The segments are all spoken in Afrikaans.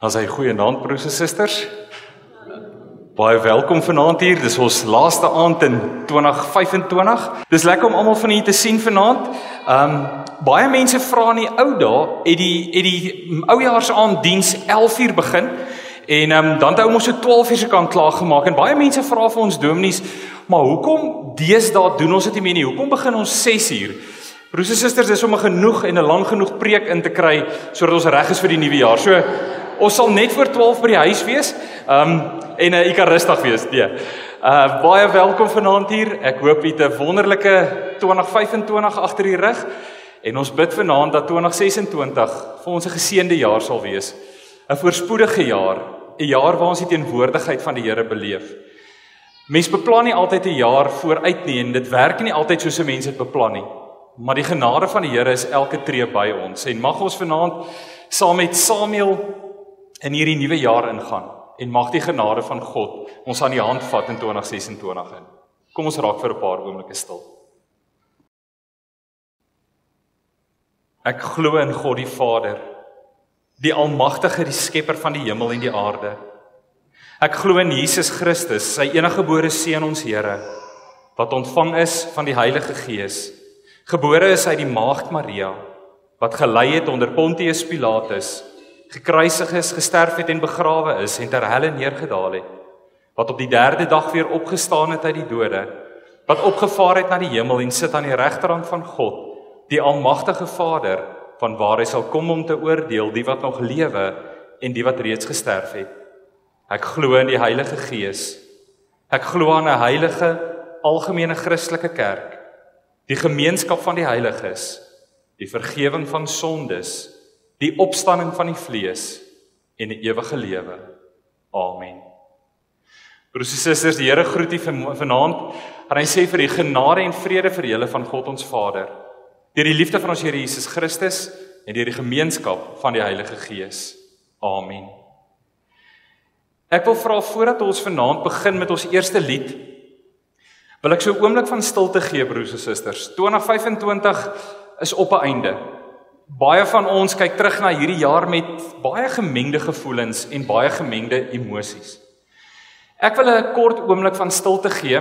As hy goeienaand broers en susters. Baie welkom vanaand hier. Dis ons laaste aand in 2025. Dis lekker om almal van julle te sien vanaand. Baie mense vra in die ou dae het die oujaarsaanddiens 11:00 begin en dan het ons so 12:00 se kant klaar gemaak en baie mense vra vir ons dominees, maar hoekom deesdae doen ons dit nie meer nie? Hoekom begin ons 6:00? Broers en susters, dis om genoeg en 'n lang genoeg preek in te kry sodat ons reg is vir die nuwe jaar. So ons sal net voor 12 by die huis wees. En u kan rustig wees. Nee. Baie welkom vanaand hier. Ek hoop u het 'n wonderlike 2025 agter die rug. En ons bid vanaand dat 2026 vir ons 'n geseënde jaar sal wees. 'n Voorspoedige jaar, 'n jaar waar ons die teenwoordigheid van die Here beleef. Mens beplan nie altyd 'n jaar vooruit nie en dit werk nie altyd soos 'n mens dit beplan nie. Maar die genade van die Here is elke tree by ons. En mag ons vanaand saam met Samuel in hierdie nuwe jaar ingaan. En mag die genade van God ons aan die hand vat in 2026 in. Kom ons raak vir 'n paar oomblikke stil. Ek glo in God die Vader, die Almagtige, die Skepper van die hemel en die aarde. Ek glo in Jesus Christus, sy eniggebore Seun ons Here, wat ontvang is van die Heilige Gees, gebore is uit die Maagd Maria, wat gelei het onder Pontius Pilatus, gekruisig is, gesterf het en begrawe is en ter helle neergedaal het, wat op die 3de dag weer opgestaan het uit die dode, wat opgevaar het na die hemel en sit aan die regterhand van God, die Almagtige Vader, van waar hy sal kom om te oordeel die wat nog lewe en die wat reeds gesterf het. Ek glo in die Heilige Gees. Ek glo aan 'n heilige, algemene Christelike kerk, die gemeenskap van die heiliges, die vergifnis van sondes, die opstanding van die vlees en die ewige lewe. Amen. Broers en susters, die Here groet u vanaand en hy sê vir die genade en vrede vir julle van God ons Vader, deur die liefde van ons Here Jesus Christus en deur die gemeenskap van die Heilige Gees. Amen. Ek wil vra voordat ons vanaand begin met ons eerste lied, wil ek so 'n oomblik van stilte gee, broers en susters. 2025 is op 'n einde. Baie van ons kyk terug na hierdie jaar met baie gemengde gevoelens en baie gemengde emosies. Ek wil 'n kort oomblik van stilte gee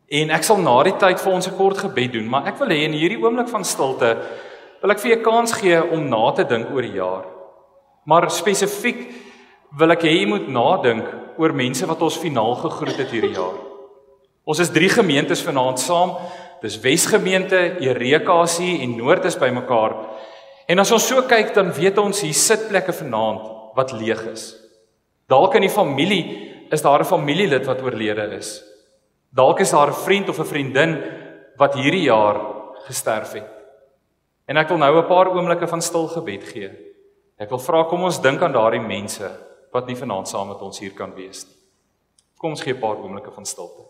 en ek sal na die tyd vir ons 'n kort gebed doen, maar ek wil hê in hierdie oomblik van stilte wil ek vir julle 'n kans gee om na te dink oor die jaar. Maar spesifiek wil ek hê jy moet nadink oor mense wat ons finaal gegroet het hierdie jaar. Ons is 3 gemeentes vanaand saam. Dis Wesgemeente, Erekasie en Noord is bymekaar. En as ons so kyk, dan weet ons hier sitplekke vanaand wat leeg is. Dalk in die familie is daar 'n familielid wat oorlede is. Dalk is daar 'n vriend of 'n vriendin wat hierdie jaar gesterf het. En ek wil nou 'n paar oomblikke van stil gebed gee. Ek wil vra, kom ons dink aan daardie mense wat nie vanaand saam met ons hier kan wees nie. Kom ons gee 'n paar oomblikke van stilte.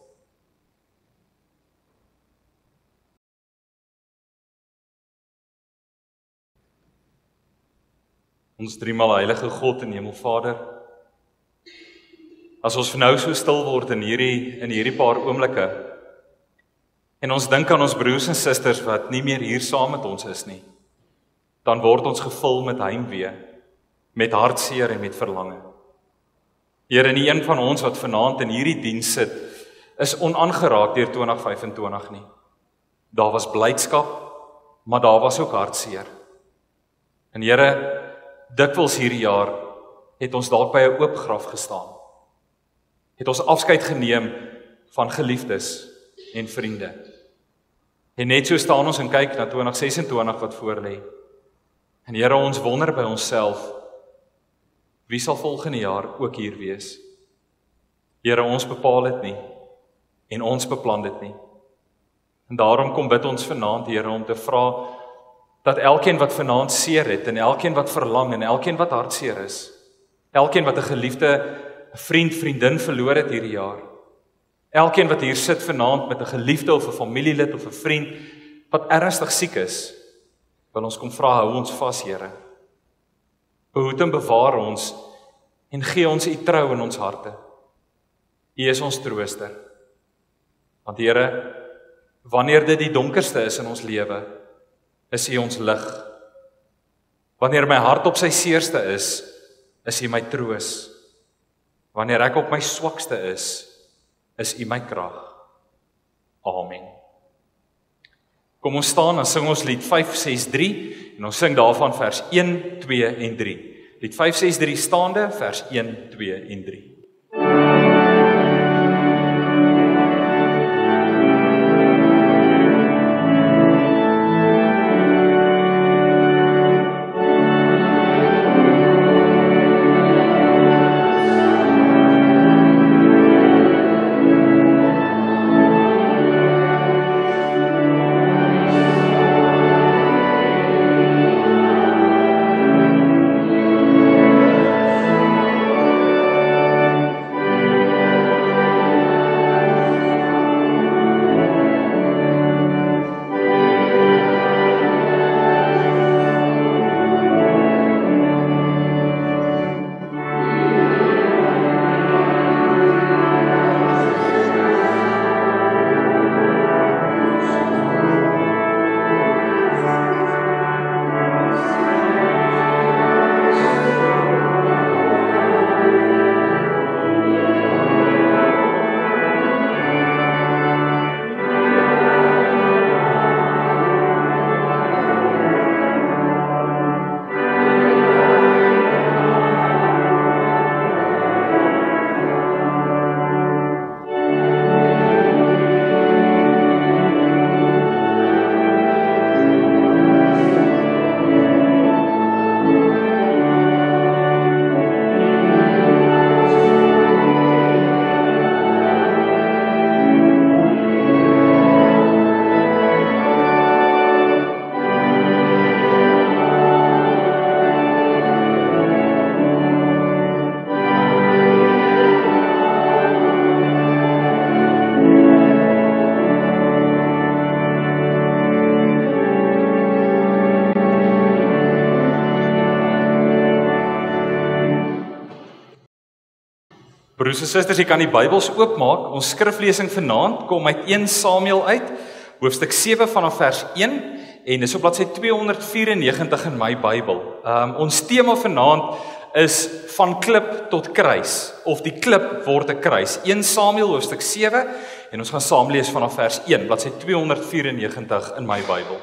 Ons driemaal heilige God en Hemelvader, as ons nou so stil word in hierdie paar oomblikke, en ons dink aan ons broers en susters wat nie meer hier saam met ons is nie, dan word ons gevul met heimwee, met hartseer en met verlange. Here, nie een van ons wat vanaand in hierdie diens sit, is onaangeraak deur 2025 nie. Daar was blydskap, maar daar was ook hartseer. En Here, dikwels hierdie jaar het ons dalk by 'n oop graf gestaan. Het ons afskeid geneem van geliefdes en vriende. En net so staan ons en kyk na 2026 wat voor lê. En Here, ons wonder by onsself, wie sal volgende jaar ook hier wees? Here, ons bepaal dit nie en ons beplan dit nie. En daarom kom bid ons vanaand, Here, om te vra dat elkeen wat vanaand seer het, en elkeen wat verlang, en elkeen wat hartseer is, elkeen wat 'n geliefde vriend, vriendin verloor het hierdie jaar, elkeen wat hier sit vanaand met 'n geliefde of 'n familielid of 'n vriend wat ernstig siek is, wil ons kom vra, hou ons vas, Here. Behoed en bewaar ons en gee ons u trou in ons harte. U is ons trooster. Want Here, wanneer dit die donkerste is in ons lewe, is U ons lig. Wanneer my hart op sy seerste is, is U my troos. Wanneer ek op my swakste is U my krag. Amen. Kom ons staan en sing ons lied 563 en ons sing daarvan vers 1, 2 en 3. Lied 563 staande, vers 1, 2 en 3. Broers en susters, jy kan die Bybels oopmaak. Ons skriflesing vanaand kom uit 1 Samuel uit, hoofstuk 7 vanaf vers 1 en dis op bladsy 294 in my Bybel. Ons tema vanaand is van klip tot kruis, of die klip word 'n kruis. 1 Samuel hoofstuk 7 en ons gaan saam lees vanaf vers 1, bladsy 294 in my Bybel.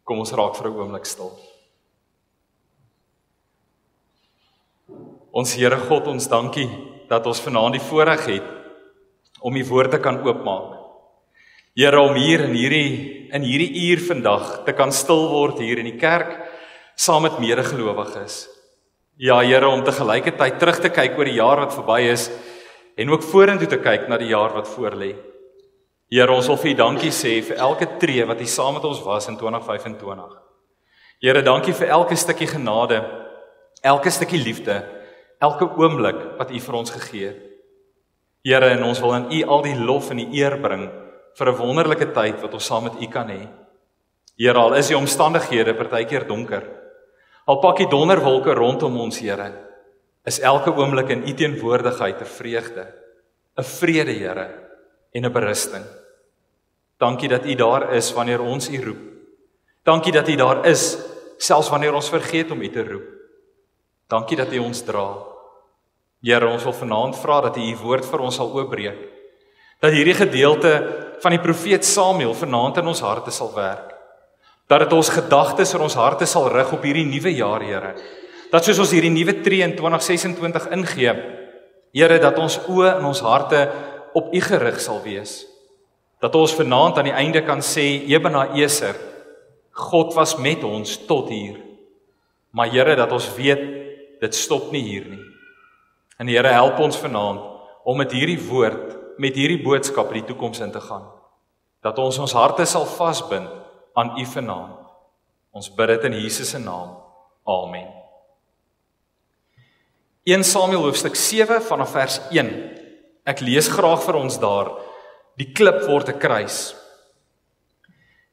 Kom ons raak vir 'n oomblik stil. Ons Here God, ons dankie dat ons vanaand die voorreg het om die woord te kan oopmaak. Here, om hier in hierdie uur vandag te kan stil word hier in die kerk saam met medegelowiges. Ja, Here, om te gelykertyd terug te kyk oor die jaar wat verby is en ook vorentoe te kyk na die jaar wat voorlê. Here, ons wil vir U dankie sê vir elke tree wat U saam met ons was in 2025. Here, dankie vir elke stukkie genade, elke stukkie liefde, elke oomblik wat U vir ons gegee het. Here, en ons wil aan U al die lof en die eer bring vir 'n wonderlike tyd wat ons saam met U kan hê. Here, al is die omstandighede partykeer donker, al pak die donderwolke rondom ons, Here, is elke oomblik in U teenwoordigheid 'n vreugde, 'n vrede, Here, en 'n berusting. Dankie dat U daar is wanneer ons U roep. Dankie dat U daar is, selfs wanneer ons vergeet om U te roep. Dankie dat U ons dra. Here, ons wil vanaand vra dat U U woord vir ons sal oopbreek. Dat hierdie gedeelte van die profeet Samuel vanaand in ons harte sal werk. Dat dit ons gedagtes in ons harte sal rig op hierdie nuwe jaar, Here. Dat soos ons hierdie nuwe tree in 2026 ingee, Here, dat ons oë in ons harte op U gerig sal wees. Dat ons vanaand aan die einde kan sê, Ebenezer, God was met ons tot hier. Maar Here, dat ons weet, dit stop nie hier nie. En Here, help ons vanaand om met hierdie woord, met hierdie boodskap in die toekoms in te gaan. Dat ons harte sal vasbind aan U vanaand. Ons bid dit in Jesus se naam. Amen. 1 Samuel hoofstuk 7 vanaf vers 1. Ek lees graag vir ons daar. Die klip word 'n kruis.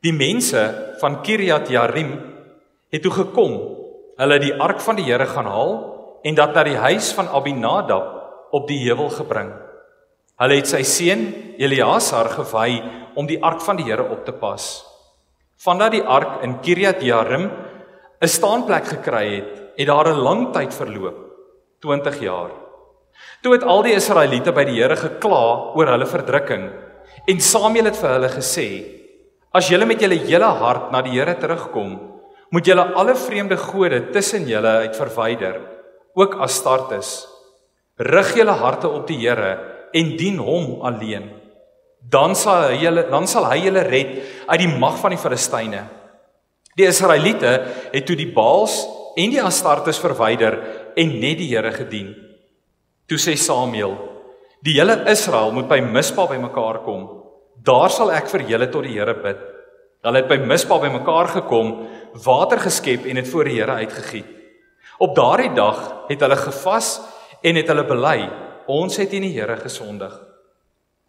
Die mense van Kiriat Jearim het toe gekom. Hulle die ark van die Here gaan haal en dat na die huis van Abinadab op die heuwel gebring. Hulle het sy seun Eleazar gewy om die ark van die Here op te pas. Vandat die ark in Kiriat Jearim 'n staanplek gekry het daar 'n lang tyd verloop, 20 jaar. Toe het al die Israeliete by die Here gekla oor hulle verdrukking, en Samuel het vir hulle gesê, as julle met julle hele hart na die Here terugkom, moet julle alle vreemde gode tussen julle uit verwyder, ook Astartes. Rig julle harte op die Here en dien hom alleen. Dan sal hy julle red uit die mag van die Filistyne. Die Israeliete het toe die Baals en die Astartes verwyder en net die Here gedien. Toe sê Samuel, die hele Israel moet by Mispa bymekaar kom. Daar sal ek vir julle tot die Here bid. Hulle het by Mispa bymekaar gekom, water geskep en het voor die Here uitgegiet. Op daardie dag het hulle gevas en het hulle bely, ons het teen die Here gesondig.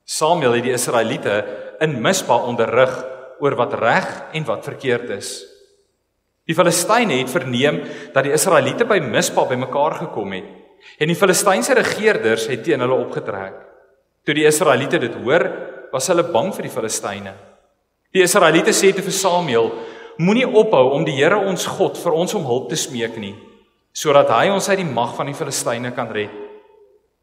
Samuel het die Israeliete in Mispa onderrig oor wat reg en wat verkeerd is. Die Filistyne het verneem dat die Israeliete by Mispa bymekaar gekom het, en die Filistynse regerders het teen hulle opgetrek. Toe die Israeliete dit hoor, was hulle bang vir die Filistyne. Die Israeliete sê te vir Samuel, moenie ophou om die Here ons God vir ons om hulp te smeek nie, sodat hy ons uit die mag van die Filistyne kan red.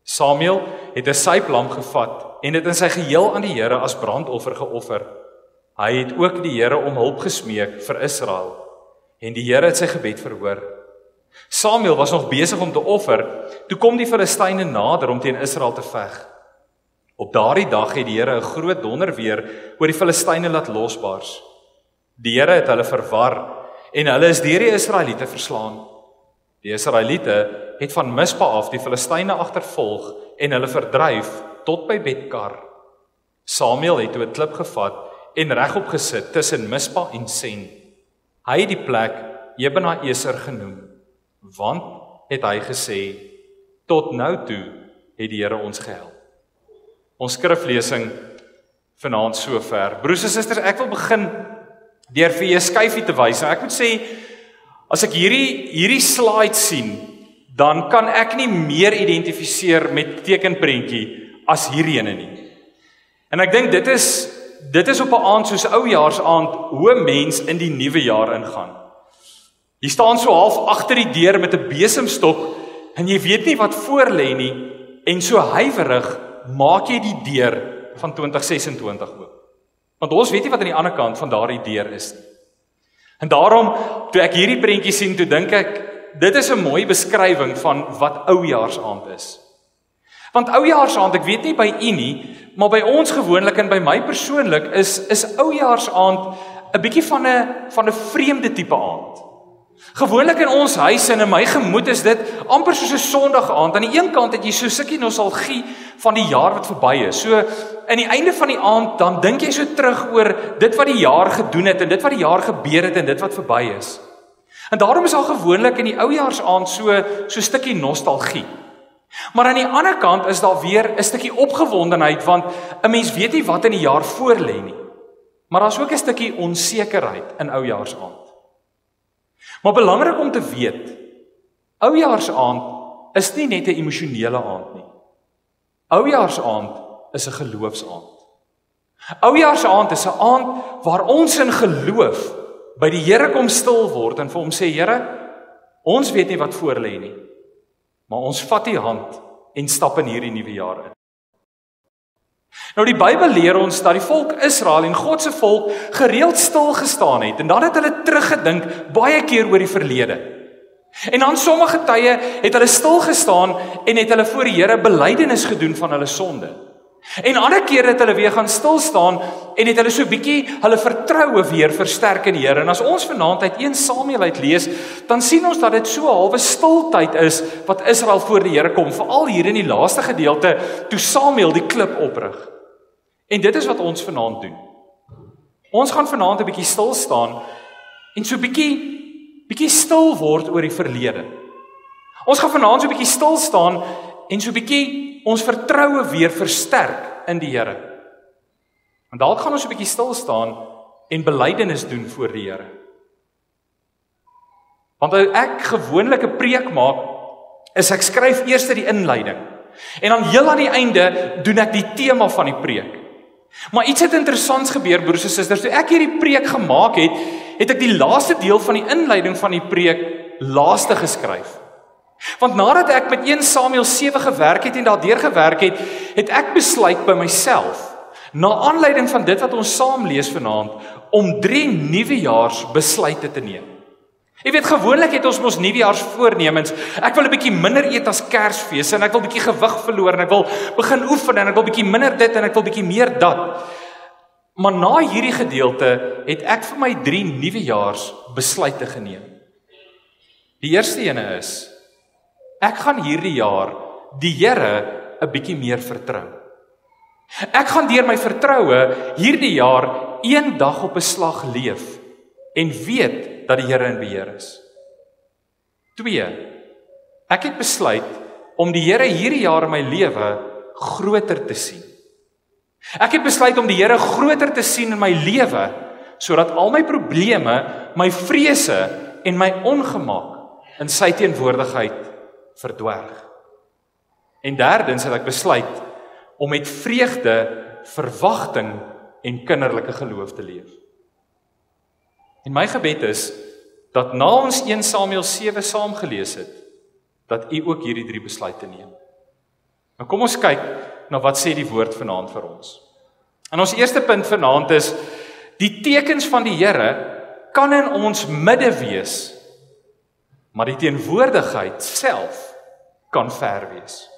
Samuel het 'n syplam gevat en dit in sy geheel aan die Here as brandoffer geoffer. Hy het ook die Here om hulp gesmeek vir Israel, en die Here het sy gebed verhoor. Samuel was nog besig om te offer, toe kom die Filistyne nader om teen Israel te veg. Op daardie dag het die Here 'n groot donderweer oor die Filistyne laat losbars. Die Here het hulle verwar, en hulle is deur die Israeliete verslaan. Die Israeliete het van Mispa af die Filistyne agtervolg en hulle verdryf tot by Bet-kar. Samuel het toe 'n klip gevat en regop gesit tussen Mispa en Sen. Hy het die plek Jebena-Eser genoem, want het hy gesê, tot nou toe het die Here ons gehelp. Ons skriflesing vanaand sover. Broers en susters, ek wil begin deur vir julle 'n skyfie te wys. Ek moet sê, as ek hierdie slide sien, dan kan ek nie meer identifiseer met tekenprentjie as hierdie ene nie. En ek dink dit is op 'n aand soos Oujaarsaand hoe 'n mens in die nuwe jaar ingaan. Jy staan so half agter die deur met 'n besemstok en jy weet nie wat voor lê nie, en so huiwerig maak jy die deur van 2026 oop. Want ons weet nie wat aan die ander kant van daardie deur is nie. En daarom, toe ek hierdie prentjie sien, toe dink ek, dit is 'n mooi beskrywing van wat Oujaarsaand is. Want Oujaarsaand, ek weet nie by u nie, maar by ons gewoonlik en by my persoonlik is Oujaarsaand 'n bietjie van 'n vreemde tipe aand. Gewoonlik in ons huis en in my gemoed is dit amper soos 'n Sondagaand. Aan die een kant het jy so 'n stukkie nostalgie van die jaar wat verby is. So in die einde van die aand dan dink jy so terug oor dit wat die jaar gedoen het en dit wat die jaar gebeur het en dit wat verby is. En daarom is daar gewoonlik in die Oujaarsaand so 'n stukkie nostalgie. Maar aan die ander kant is daar weer 'n stukkie opgewondenheid, want 'n mens weet nie wat in die jaar voorlê nie. Maar daar's ook 'n stukkie onsekerheid in Oujaarsaand. Maar belangrik om te weet, Oujaarsaand is nie net 'n emosionele aand nie. Oujaarsaand is 'n geloofsaand. Oujaarsaand is 'n aand waar ons in geloof by die Here kom stil word en vir hom sê, Here, ons weet nie wat voor lê nie, maar ons vat U hand en stap in hierdie nuwe jaar in. Nou die Bybel leer ons dat die volk Israel en God se volk gereeld stil gestaan het en dan het hulle teruggedink baie keer oor die verlede. En dan sommige tye het hulle stil gestaan en het hulle voor die Here belydenis gedoen van hulle sonde. En ander kere het hulle weer gaan stil staan en het hulle so bietjie hulle vertroue weer versterk in die Here. En as ons vanaand uit 1 Samuel uit lees, dan sien ons dat dit so 'n halwe stiltyd is wat Israel voor die Here kom, veral hier in die laaste gedeelte toe Samuel die klip oprig. En dit is wat ons vanaand doen. Ons gaan vanaand 'n bietjie stil staan en so bietjie stil word oor die verlede. Ons gaan vanaand so bietjie stil staan en so bietjie ons vertroue weer versterk in die Here. En dalk gaan ons so 'n bietjie stil staan en belydenis doen voor die Here. Want ek gewoonlik 'n preek maak, is ek skryf eers die inleiding. En dan heel aan die einde doen ek die tema van die preek. Maar iets het interessants gebeur, broers en susters. Toe ek hierdie preek gemaak het, het ek die laaste deel van die inleiding van die preek laaste geskryf. Want nadat ek met 1 Samuel 7 gewerk het en daardeur gewerk het, het ek besluit by myself, na aanleiding van dit wat ons saam lees vanaand, om 3 nuwejaarsbesluite te neem. Jy weet, gewoonlik het ons mos nuwejaarsvoornemens. Ek wil 'n bietjie minder eet as Kersfees en ek wil 'n bietjie gewig verloor en ek wil begin oefen en ek wil 'n bietjie minder dit en ek wil 'n bietjie meer dat. Maar na hierdie gedeelte het ek vir my 3 nuwejaarsbesluite geneem. Die eerste ene is, ek gaan hierdie jaar die Here 'n bietjie meer vertrou. Ek gaan deur my vertroue hierdie jaar 1 dag op 'n slag leef en weet dat die Here in beheer is. 2. Ek het besluit om die Here hierdie jaar in my lewe groter te sien. Ek het besluit om die Here groter te sien in my lewe, sodat al my probleme, my vrese en my ongemak in sy teenwoordigheid verdwerg. En derdens het ek besluit om met vreugde, verwagting en kinderlike geloof te leef. En my gebed is, dat na ons 1 Samuel 7 saam gelees het, dat u ook hierdie 3 besluite neem. Nou kom ons kyk na wat sê die woord vanaand vir ons. En ons eerste punt vanaand is, die tekens van die Here kan in ons midde wees, maar die teenwoordigheid self kan ver wees.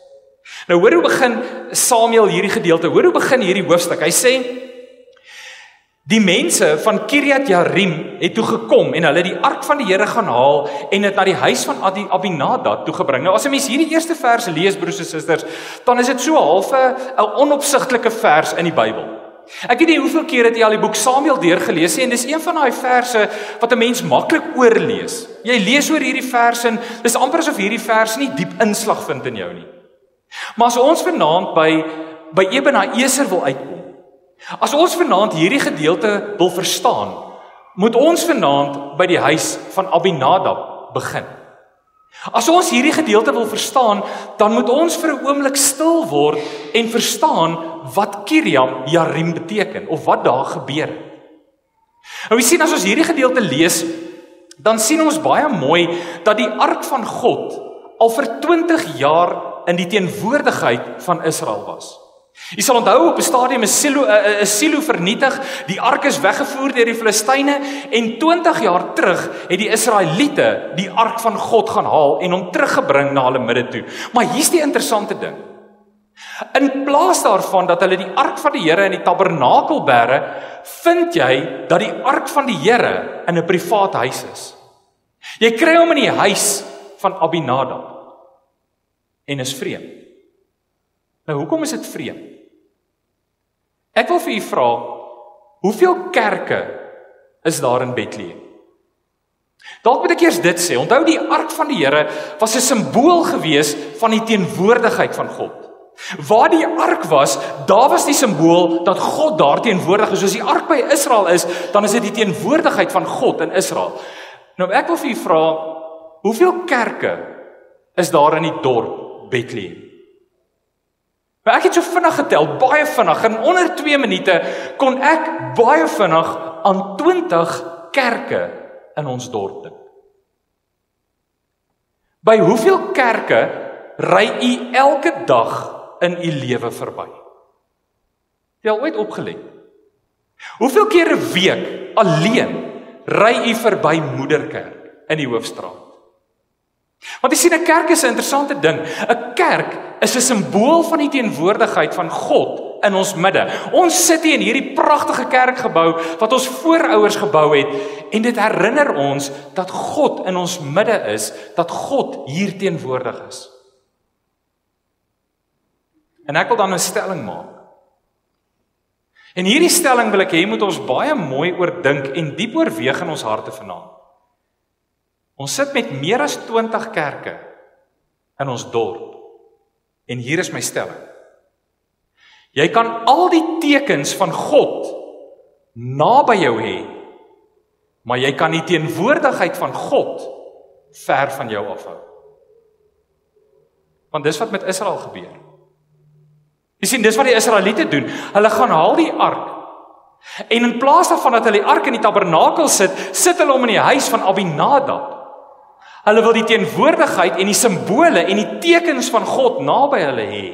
Nou hoor hoe begin Samuel hierdie gedeelte, hoor hoe begin hierdie hoofstuk. Hy sê, die mense van Kiriat Jearim het toe gekom en hulle die ark van die Here gaan haal en dit na die huis van Abinadab toe gebring. Nou as 'n mens hierdie eerste vers lees, broers en susters, dan is dit so half 'n onopsigtelike vers in die Bybel. Ek weet nie hoeveel keer het jy al die boek Samuel deurgelees en dis een van daai verse wat 'n mens maklik oorlees. Jy lees oor hierdie vers en dis amper asof hierdie vers nie diep inslag vind in jou nie. Maar as ons vanaand by Ebenezer wil uitkom, as ons vanaand hierdie gedeelte wil verstaan, moet ons vanaand by die huis van Abinadab begin. As ons hierdie gedeelte wil verstaan, dan moet ons vir 'n oomblik stil word en verstaan wat Kiriat Jearim beteken of wat daar gebeur het. Nou, jy sien, as ons hierdie gedeelte lees, dan sien ons baie mooi dat die ark van God al vir 20 jaar in die teenwoordigheid van Israel was. Jy sal onthou, op 'n stadium is Silo vernietig, die ark is weggevoer deur die Filistyne en 20 jaar terug het die Israeliete die ark van God gaan haal en hom teruggebring na hulle midde toe. Maar hier's die interessante ding. In plaas daarvan dat hulle die ark van die Here in die tabernakel bære, vind jy dat die ark van die Here in 'n privaat huis is. Jy kry hom in die huis van Abinadab. En is vreemd. Nou, hoekom is dit vreemd? Ek wil vir u vra, hoeveel kerke is daar in Bethlehem? Dalk moet ek eers dit sê. Onthou, die ark van die Here was 'n simbool gewees van die teenwoordigheid van God. Waar die ark was, daar was die simbool dat God daar teenwoordig is. Soos die ark by Israel is, dan is dit die teenwoordigheid van God in Israel. Nou, ek wil vir u vra, hoeveel kerke is daar in die dorp Bethlehem? Maar ek het so vinnig getel, baie vinnig, in onder 2 minute kon ek baie vinnig aan 20 kerke in ons dorp dink. By hoeveel kerke ry u elke dag in u lewe verby? Het jy al ooit opgelet? Hoeveel keer 'n week alleen ry u verby Moederkerk in die Hoofstraat? Want jy sien, 'n kerk is 'n interessante ding. 'n Kerk is 'n simbool van die teenwoordigheid van God in ons midde. Ons sit hier in hierdie pragtige kerkgebou wat ons voorouers gebou het en dit herinner ons dat God in ons midde is, dat God hier teenwoordig is. En ek wil dan 'n stelling maak. En hierdie stelling wil ek hê moet ons baie mooi oordink en diep oorweeg in ons harte vanaand. Ons sit met meer as 20 kerke in ons dorp. En hier is my stelling. Jy kan al die tekens van God naby jou hê, maar jy kan die teenwoordigheid van God ver van jou afhou. Want dis wat met Israel gebeur. Jy sien, dis wat die Israeliete doen. Hulle gaan haal die ark. En in plaas daarvan dat hulle die ark in die tabernakel sit, sit hulle hom in die huis van Abinadab. Hulle wil die teenwoordigheid en die simbole en die tekens van God naby hulle hê.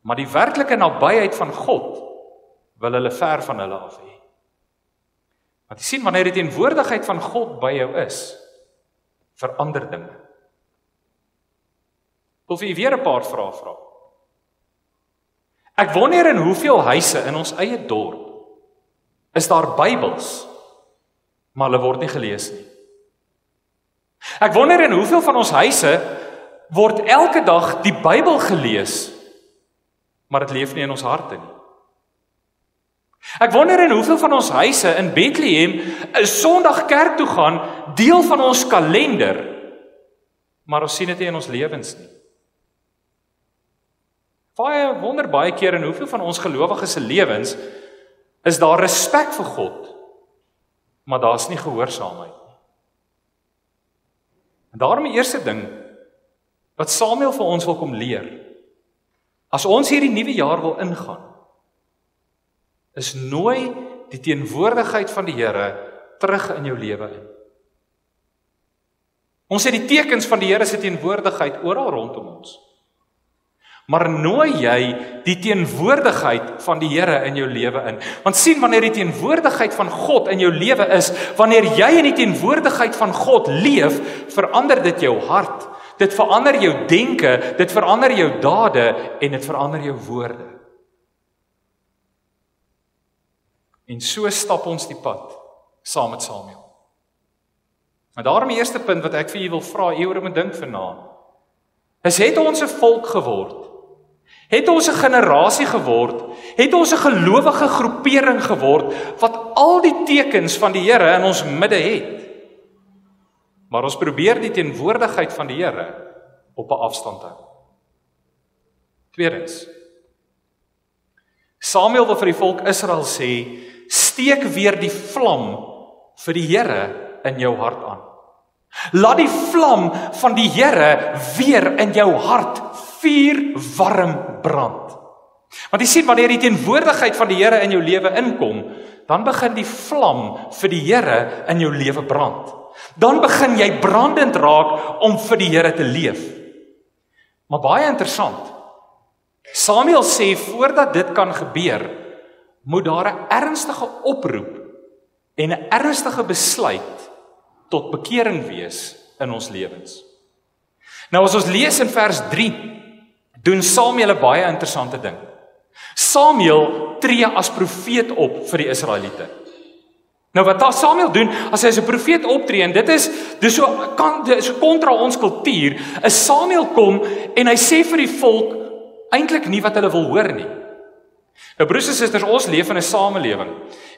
Maar die werklike nabyheid van God wil hulle ver van hulle af hê. Want jy sien, wanneer die teenwoordigheid van God by jou is, verander dinge. Ek wil vir u weer 'n paar vrae vra. Ek wonder in hoeveel huise in ons eie dorp is daar Bybels, maar hulle word nie gelees nie. Ek wonder in hoeveel van ons huise word elke dag die Bybel gelees, maar dit leef nie in ons harte nie. Ek wonder in hoeveel van ons huise in Bethlehem 'n Sondag kerk toe gaan, deel van ons kalender, maar ons sien dit nie in ons lewens nie. Baie wonder baie keer in hoeveel van ons gelowiges se lewens is daar respek vir God, maar daar's nie gehoorsaamheid nie. En daarom die eerste ding wat Samuel vir ons wil kom leer, as ons hierdie nuwe jaar wil ingaan, is nooi die teenwoordigheid van die Here terug in jou lewe in. Ons het die tekens van die Here se teenwoordigheid oral rondom ons. Maar nooi jy die teenwoordigheid van die Here in jou lewe in. Want sien, wanneer die teenwoordigheid van God in jou lewe is, wanneer jy in die teenwoordigheid van God leef, verander dit jou hart. Dit verander jou denke, dit verander jou dade en dit verander jou woorde. En so stap ons die pad saam met Samuel. Maar daarom die eerste punt wat ek vir julle wil vra, oor om te dink vanaand, is het ons 'n volk geword? Het ons 'n generasie geword? Het ons 'n gelowige groepering geword wat al die tekens van die Here in ons midde het? Maar ons probeer die teenwoordigheid van die Here op 'n afstand hou. Tweedens, Samuel wil vir die volk Israel sê, steek weer die vlam vir die Here in jou hart aan. Laat die vlam van die Here weer in jou hart vuur warm brand. Want jy sien, wanneer die teenwoordigheid van die Here in jou lewe inkom, dan begin die vlam vir die Here in jou lewe brand. Dan begin jy brandend raak om vir die Here te leef. Maar baie interessant, Samuel sê, voordat dit kan gebeur, moet daar 'n ernstige oproep en 'n ernstige besluit tot bekering wees in ons lewens. Nou as ons lees in vers 3, doen Samuel 'n baie interessante ding. Samuel tree as profeet op vir die Israeliete. Nou wat Samuel doen, as hy as 'n profeet optree, en dit is so kontra ons kultuur, is Samuel kom en hy sê vir die volk eintlik nie wat hulle wil hoor nie. Nou broers en susters, ons leef in 'n samelewing.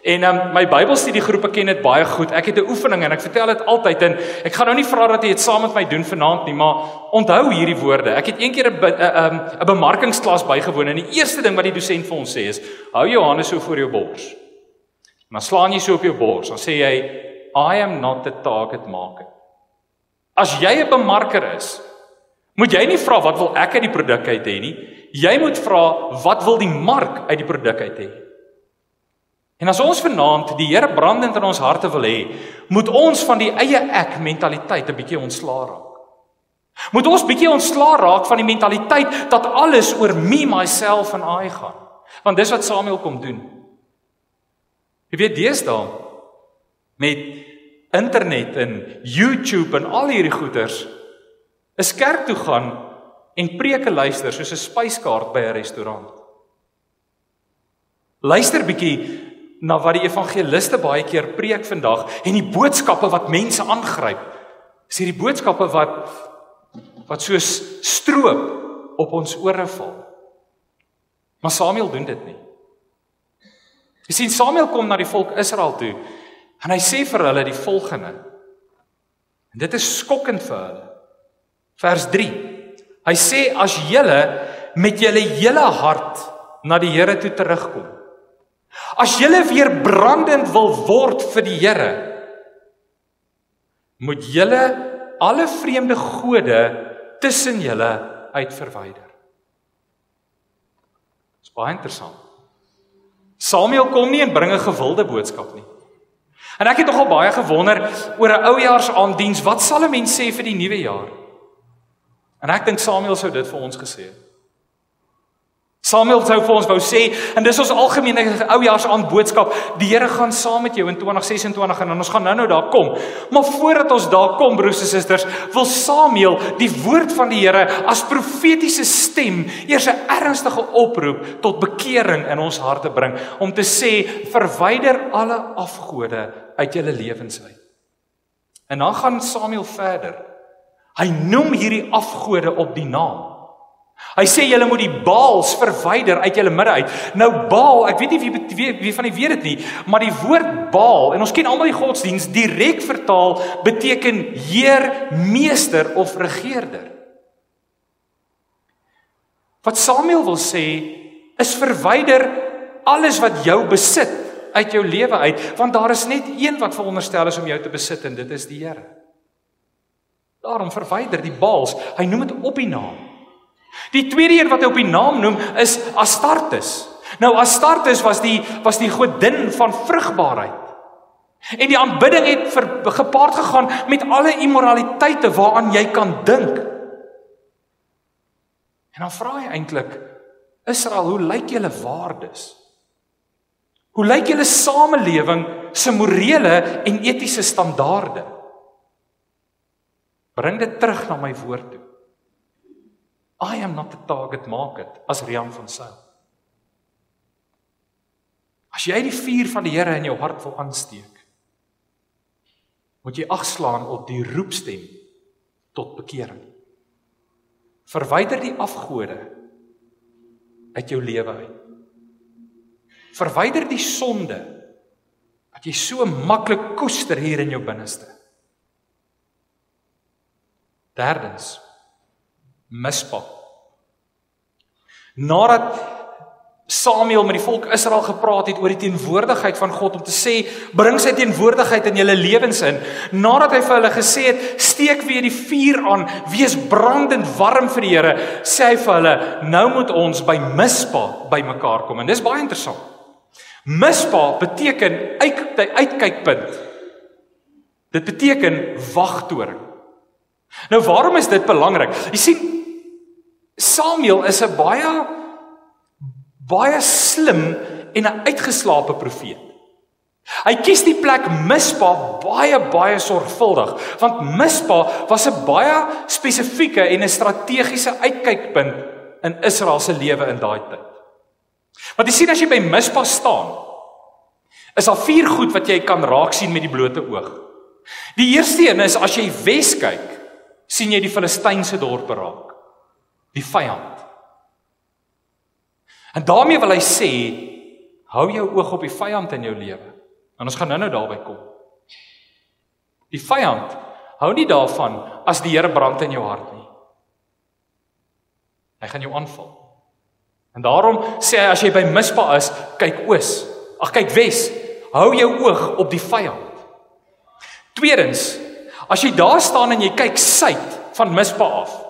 En my Bybelstudiegroepe ken dit baie goed. Ek het 'n oefening en ek vertel dit altyd, en ek gaan nou nie vra dat jy dit saam met my doen vanaand nie, maar onthou hierdie woorde. Ek het eendag 'n bemarkingsklas bygewoon en die eerste ding wat die dosent vir ons sê is: hou jou hande so voor jou bors. En dan slaan jy so op jou bors. Dan sê jy: I am not the target market. As jy 'n bemarker is, moet jy nie vra wat wil ek uit die produk uit hê nie. Jy moet vra wat wil die mark uit die produk uit hê. En as ons vanaand die Here brandend in ons harte wil hê, moet ons van die eie ek mentaliteit 'n bietjie ontslaa raak. Moet ons bietjie ontslaa raak van die mentaliteit dat alles oor me, myself en I gaan. Want dis wat Samuel kom doen. Jy weet, deesdae met internet en YouTube en al hierdie goeters, is kerk toe gaan en preke luister soos 'n spyskaart by 'n restaurant. Luister bietjie na wat die evangeliste baie keer preek vandag, en die boodskappe wat mense aangryp, is hierdie boodskappe wat soos stroop op ons ore val. Maar Samuel doen dit nie. Jy sien, Samuel kom na die volk Israel toe, en hy sê vir hulle die volgende, en dit is skokkend vir hulle. Vers 3, hy sê, as julle met julle hele hart na die Here toe terugkom, as julle weer brandend wil word vir die Here, moet julle alle vreemde gode tussen julle uitverwyder. Dit is baie interessant. Samuel kom nie en bring 'n gewilde boodskap nie. En ek het nogal baie gewonder oor 'n oujaarsaanddiens, wat sal 'n mens sê vir die nuwe jaar? En ek dink Samuel sou dit vir ons gesê het. Samuel sou vir ons wou sê, en dis ons algemene oujaarsaand boodskap, die Here gaan saam met jou in 2026 en ons gaan nou daar kom. Maar voordat ons daar kom, broers en susters, wil Samuel die woord van die Here as profetiese stem eers 'n ernstige oproep tot bekering in ons harte bring, om te sê, verwyder alle afgode uit julle lewens uit. En dan gaan Samuel verder. Hy noem hierdie afgode op die naam. Hy sê julle moet die Baals verwyder uit julle midde uit. Nou Baal, ek weet nie wie van die weet dit nie, maar die woord Baal, en ons ken almal die godsdiens, direk vertaal beteken heer, meester of regeerder. Wat Samuel wil sê, is verwyder alles wat jou besit uit jou lewe uit, want daar is net een wat veronderstel is om jou te besit, en dit is die Here. Daarom verwyder die Baals, hy noem dit op die naam. Die tweede een wat hy op die naam noem is Astartes. Nou Astartes was die godin van vrugbaarheid. En die aanbidding het gepaard gegaan met alle immoraliteite waaraan jy kan dink. En dan vra hy eintlik, Israel, hoe lyk julle waardes? Hoe lyk julle samelewing se morele en etiese standaarde? Bring dit terug na my woord toe. I am not the target market, as Rian van Sail. As jy die vuur van die Here in jou hart wil aansteek, moet jy agslaan op die roepstem tot bekering. Verwyder die afgode uit jou lewe uit. Verwyder die sonde wat jy so maklik koester hier in jou binneste. Derdens, Mispa. Nadat Samuel met die volk Israel gepraat het oor die teenwoordigheid van God, om te sê, bring sy teenwoordigheid in julle lewens in. Nadat hy vir hulle gesê het, steek weer die vuur aan, wees brandend warm vir die Here, sê hy vir hulle, nou moet ons by Mispa by mekaar kom. En dis baie interessant. Mispa beteken uitkykpunt. Dit beteken wagtoring. Nou waarom is dit belangrik? Jy sien, Samuel is 'n baie slim en 'n uitgeslaapte profeet. Hy kies die plek Mispa baie sorgvuldig, want Mispa was 'n baie spesifieke en 'n strategiese uitkykpunt in Israel se lewe in daai tyd. Want jy sien, as jy by Mispa staan, is daar 4 goed wat jy kan raak sien met die blote oog. Die eerste een is, as jy wes kyk, sien jy die Filistynse dorpe raak, die vyand. En daarmee wil hy sê, hou jou oog op die vyand in jou lewe. En ons gaan nou daarby kom. Die vyand hou nie daarvan as die Here brand in jou hart nie. Hy gaan jou aanval. En daarom sê hy, as jy by Mispa is, kyk kyk wes, hou jou oog op die vyand. Tweedens, as jy daar staan en jy kyk suid van Mispa af,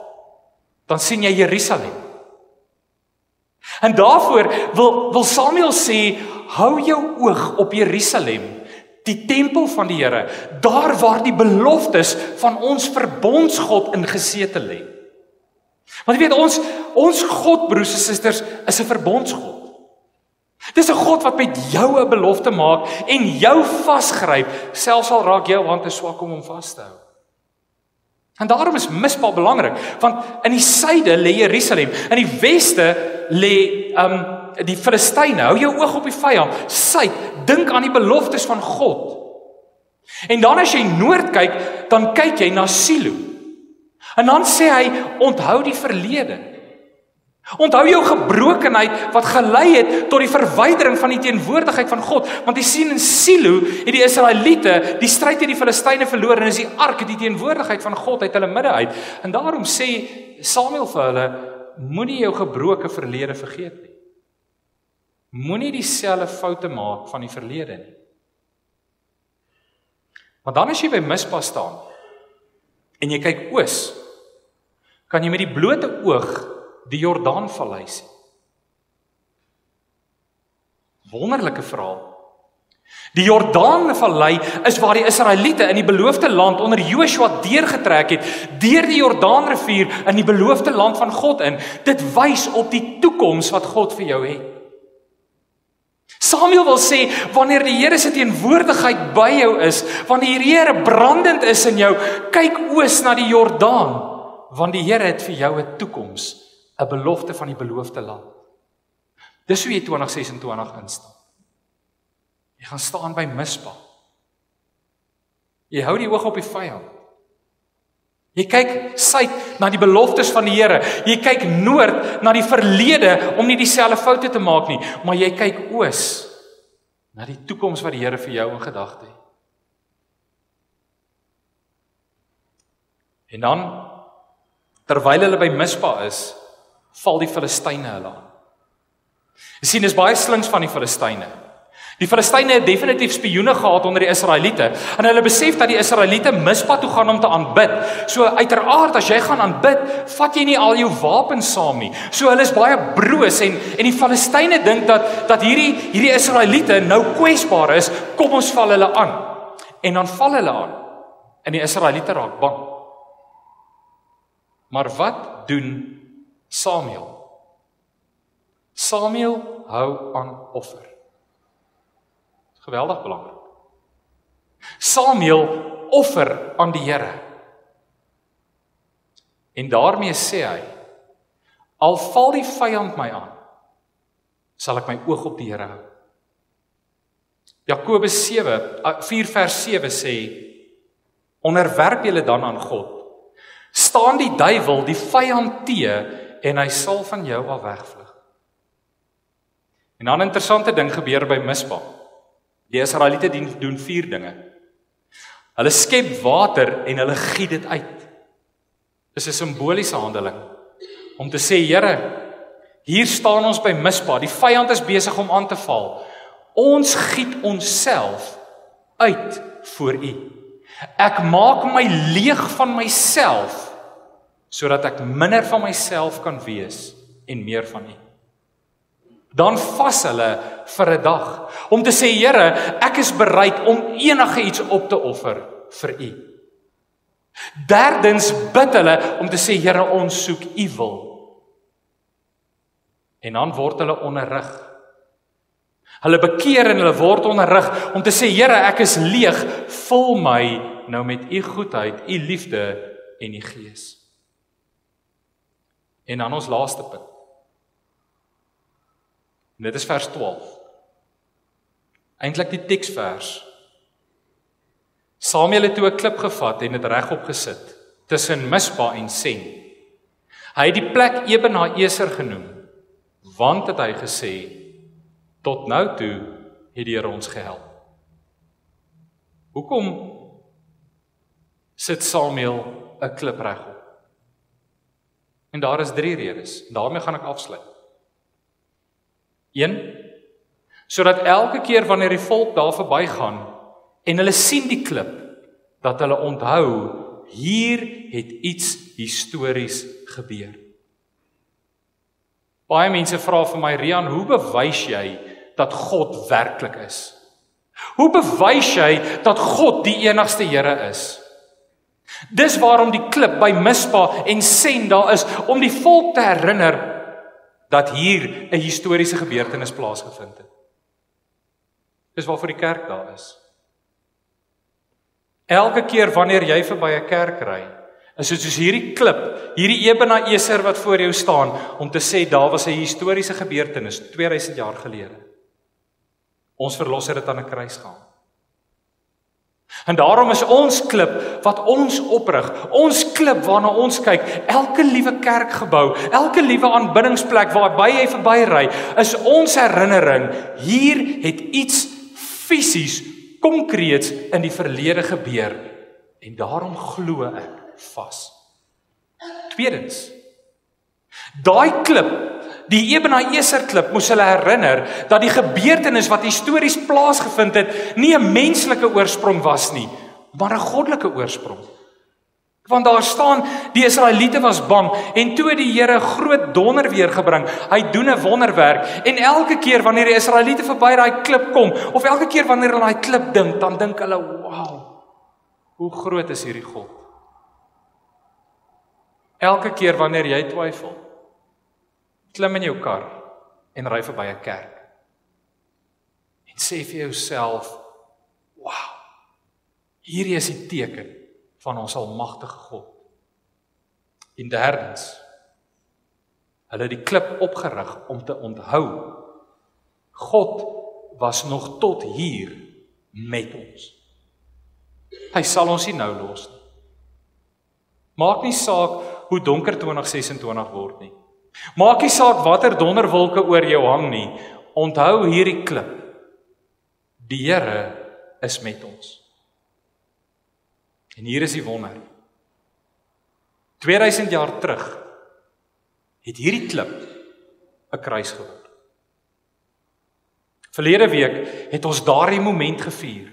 dan sien jy Jerusalem. En daarvoor wil Samuel sê, hou jou oog op Jerusalem, die tempel van die Here, daar waar die beloftes van ons verbondsgod ingesete lê. Want jy weet, ons God, broers en susters, is 'n verbondsgod. Dis 'n God wat met jou 'n belofte maak en jou vasgryp, selfs al raak jou hand te swak om hom vas te hou. En daarom is Mispa belangrik, want in die suide lê Jerusalem, in die weste lê die Filistyne. Hou jou oog op die vyand. Suid, dink aan die beloftes van God. En dan as jy noord kyk, dan kyk jy na Silo. En dan sê hy, onthou die verlede. Onthou jou gebrokenheid wat gelei het tot die verwydering van die teenwoordigheid van God. Want jy sien, in Silo het die Israeliete die stryd teen die Filistyne verloor, en is die ark, die teenwoordigheid van God uit hulle midde uit. En daarom sê Samuel vir hulle, moenie jou gebroke verlede vergeet nie. Moenie dieselfde foute maak van die verlede nie. Want dan as jy by Mispa staan en jy kyk oos, kan jy met die blote oog die Jordaanvallei sien. Wonderlike verhaal. Die Jordaanvallei is waar die Israeliete in die beloofde land onder Joshua deurgetrek het, deur die Jordaanrivier in die beloofde land van God in. Dit wys op die toekoms wat God vir jou het. Samuel wil sê, wanneer die Here se teenwoordigheid by jou is, wanneer die Here brandend is in jou, kyk oos na die Jordaan, want die Here het vir jou 'n toekoms, 'n belofte van die beloofde land. Dis hoe jy 2026 instaan. Jy gaan staan by Mispa. Jy hou die oog op die vyand. Jy kyk suid na die beloftes van die Here. Jy kyk noord na die verlede om nie dieselfde foute te maak nie, maar jy kyk oos na die toekoms wat die Here vir jou in gedagte het. En dan, terwyl hulle by Mispa is, val die Filistyne hulle aan. Jy sien, dis baie slinks van die Filistyne. Die Filistyne het definitief spioene gehad onder die Israeliete, en hulle besef dat die Israeliete Mispa toe gaan om te aanbid. So uiteraard, as jy gaan aanbid, vat jy nie al jou wapens saam nie. So hulle is baie broos, en die Filistyne dink dat hierdie Israeliete nou kwesbaar is, kom ons val hulle aan. En dan val hulle aan, en die Israeliete raak bang. Maar wat doen Samuel? Samuel hou aan offer. Geweldig belangrik. Samuel offer aan die Here. En daarmee sê hy, al val die vyand my aan, sal ek my oog op die Here hou. Jakobus 4 vers 7 sê, onderwerp julle dan aan God. Staan die duiwel, die vyand te, en hy sal van jou al wegvlug. En dan 'n interessante ding gebeur by Mispa. Die Israeliete doen 4 dinge. Hulle skep water en hulle giet dit uit. Dis 'n simboliese handeling om te sê, Here, hier staan ons by Mispa, die vyand is besig om aan te val. Ons giet onsself uit voor U. Ek maak my leeg van myself, sodat ek minder van myself kan wees en meer van U. Dan vas hulle vir 'n dag, om te sê, Here, ek is bereid om enige iets op te offer vir U. Derdens bid hulle om te sê, Here, ons soek U wil. En dan word hulle onderrig. Hulle bekeer en hulle word onderrig om te sê, Here, ek is leeg, vul my nou met U goedheid, U liefde en U Gees. En dan ons laaste punt. En dit is vers 12. Eintlik die teksvers. Samuel het toe 'n klip gevat en dit regop gesit tussen Mispa en Sen. Hy het die plek Ebenezer genoem, want het hy gesê, tot nou toe het die Here ons gehelp. Hoekom sit Samuel 'n klip regop? En daar is 3 redes. Daarmee gaan ek afsluit. 1, sodat elke keer wanneer die volk daar verbygaan en hulle sien die klip, dat hulle onthou, hier het iets histories gebeur. Baie mense vra vir my, Rian, hoe bewys jy dat God werklik is? Hoe bewys jy dat God die enigste Here is? Dis waarom die klip by Mispa en Sen daar is, om die volk te herinner dat hier 'n historiese gebeurtenis plaasgevind het. Dis waarvoor die kerk daar is. Elke keer wanneer jy verby 'n kerk ry, is dit soos hierdie klip, hierdie Ebenezer wat voor jou staan, om te sê daar was 'n historiese gebeurtenis 2000 jaar gelede. Ons verlosser het aan 'n kruis gehang. En daarom is ons klip wat ons oprig, ons klip waarna ons kyk, elke liewe kerkgebou, elke liewe aanbiddingsplek waarby jy verbyry, is ons herinnering, hier het iets fisies, konkreets in die verlede gebeur, en daarom glo ek vas. Tweedens, daai klip, die Ebenezer klip, moes hulle herinner dat die gebeurtenis wat histories plaasgevind het, nie 'n menslike oorsprong was nie, maar 'n goddelike oorsprong. Want daar staan, die Israeliete was bang, en toe het die Here 'n groot donder weer gebring. Hy doen 'n wonderwerk, en elke keer wanneer die Israeliete verby daai klip kom, of elke keer wanneer hulle daai klip dink, dan dink hulle, wow, hoe groot is hierdie God? Elke keer wanneer jy twyfel, klim in jou kar, en ry verby 'n kerk, en sê vir jouself, wow, hierdie is die teken van ons almagtige God. En derdens, hulle het die klip opgerig om te onthou, God was nog tot hier met ons. Hy sal ons nie nou los nie. Maak nie saak hoe donker 2026 word nie. Maak nie saak watter donderwolke oor jou hang nie. Onthou hierdie klip. Die Here is met ons. En hier is die wonder. 2000 jaar terug het hierdie klip 'n kruis geword. Verlede week het ons daardie moment gevier.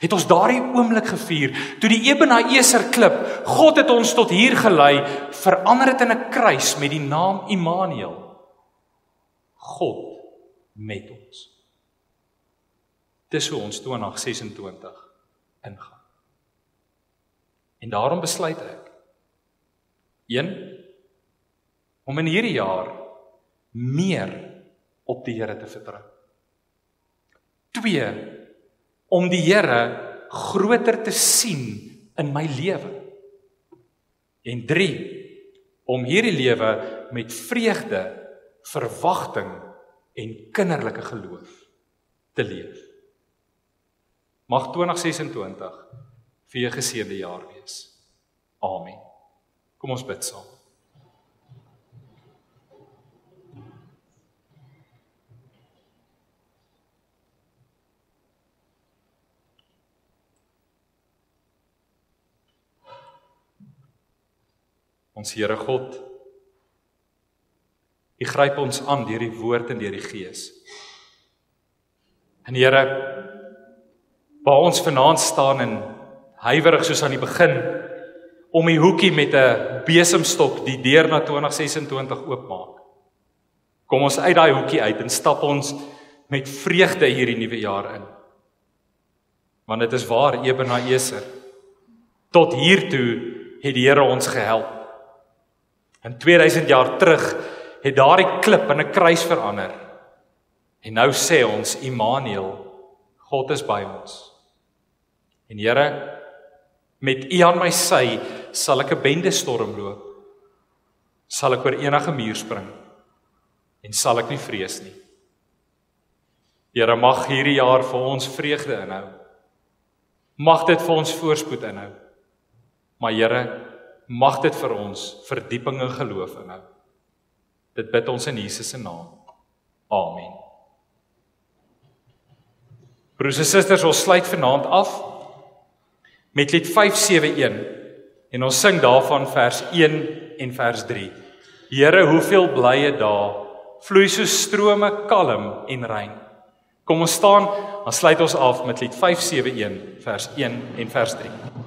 Het ons daardie oomblik gevier, toe die Ebenezer klip, God het ons tot hier gelei, verander dit in 'n kruis met die naam Immanuel. God met ons. Dis hoe ons 2026 ingaan. En daarom besluit ek, 1, om in hierdie jaar meer op die Here te vertrou. 2, om die Here groter te sien in my lewe. En 3, om hierdie lewe met vreugde, verwagting en kinderlike geloof te leef. Mag 2026 vir jou geseënde jaar wees. Amen. Kom ons bid saam. Ons Here God, U gryp ons aan deur die woord en deur die Gees. En Here, waar ons vanaand staan en huiwerig soos aan die begin, om die hoekie met 'n besemstok die deur na 2026 oopmaak. Kom ons uit daai hoekie uit en stap ons met vreugde hierdie nuwe jaar in. Want dit is waar, Ebenezer, tot hiertoe het die Here ons gehelp. En 2000 jaar terug het daardie klip in 'n kruis verander. En nou sê ons, Immanuel, God is by ons. En Here, met U aan my sy, sal ek 'n bendestorm loop. Sal ek oor enige muur spring. En sal ek nie vrees nie. Here, mag hierdie jaar vir ons vreugde inhou. Mag dit vir ons voorspoed inhou. Maar Here, mag dit vir ons verdieping in geloof inhou. Dit bid ons in Jesus se naam. Amen. Broers en susters, ons sluit vanaand af met lied 571 en ons sing daarvan vers 1 en vers 3. Here, hoeveel blye dae vloei so strome kalm en rein. Kom ons staan, dan sluit ons af met lied 571 vers 1 en vers 3.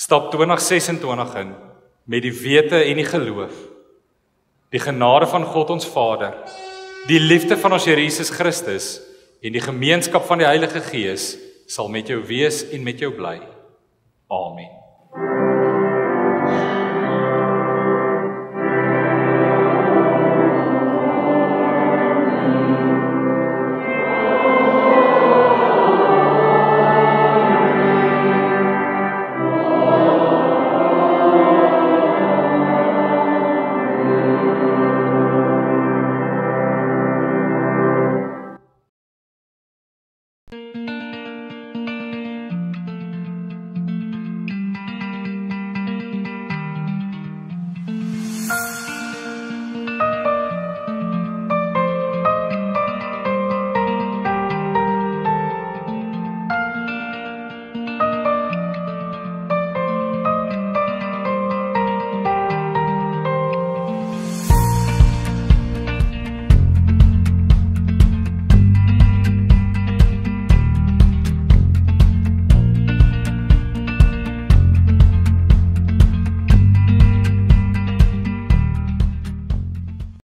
Stap 2026 in met die wete en die geloof, die genade van God ons Vader, die liefde van ons Here Jesus Christus en die gemeenskap van die Heilige Gees sal met jou wees en met jou bly. Amen.